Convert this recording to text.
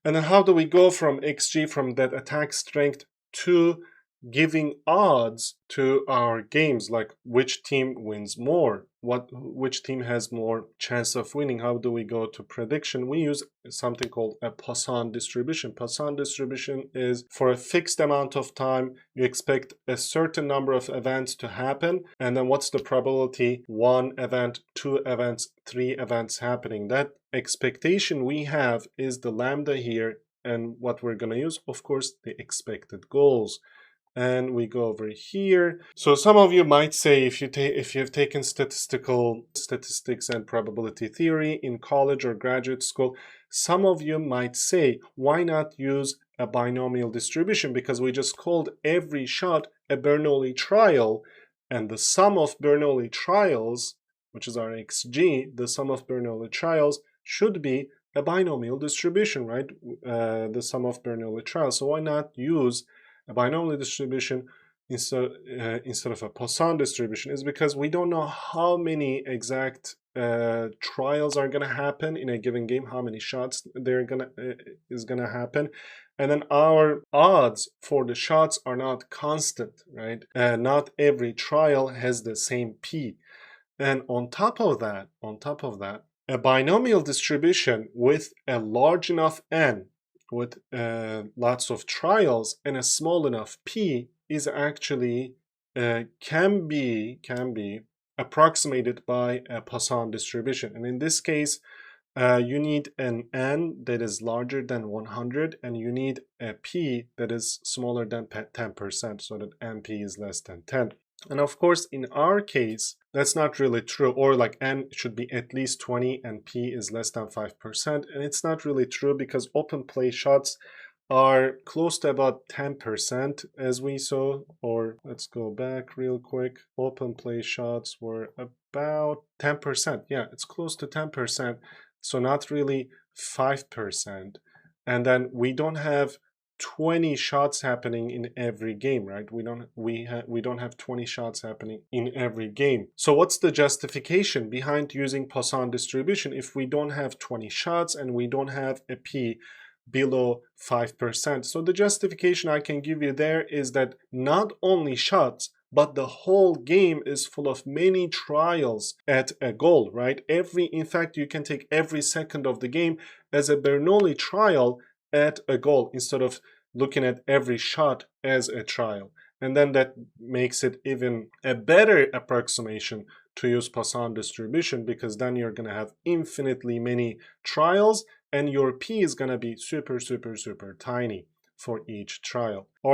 And then how do we go from XG, from that attack strength, to giving odds to our games, like which team wins more, which team has more chance of winning? How do we go to prediction? We use something called a Poisson distribution. Poisson distribution is for a fixed amount of time, you expect a certain number of events to happen, and then what's the probability 1 event, 2 events, 3 events happening. That expectation we have is the lambda here, and what we're going to use, of course, the expected goals. And we go over here. So some of you might say, if you've taken statistics and probability theory in college or graduate school, some of you might say, why not use a binomial distribution? Because we just called every shot a Bernoulli trial, and the sum of Bernoulli trials, which is our XG, the sum of Bernoulli trials should be a binomial distribution, right? The sum of Bernoulli trials. So why not use a binomial distribution instead of a Poisson distribution? Is because we don't know how many exact trials are going to happen in a given game, how many shots is going to happen, and then our odds for the shots are not constant, right? Not every trial has the same p. And on top of that, a binomial distribution with a large enough n, with lots of trials and a small enough p, is actually can be approximated by a Poisson distribution. And in this case, you need an n that is larger than 100, and you need a p that is smaller than 10%, so that np is less than 10. And of course, in our case, that's not really true, or like n should be at least 20 and p is less than 5%. And it's not really true because open play shots are close to about 10%, as we saw. Or let's go back real quick. Open play shots were about 10%. Yeah, it's close to 10%. So not really 5%. And then we don't have 20 shots happening in every game, right? We don't have 20 shots happening in every game. So what's the justification behind using Poisson distribution if we don't have 20 shots and we don't have a p below 5%? So the justification I can give you there is that not only shots, but the whole game is full of many trials at a goal, right? In fact, you can take every second of the game as a Bernoulli trial at a goal, instead of looking at every shot as a trial. And then that makes it even a better approximation to use Poisson distribution, because then you're going to have infinitely many trials and your p is going to be super, super, super tiny for each trial.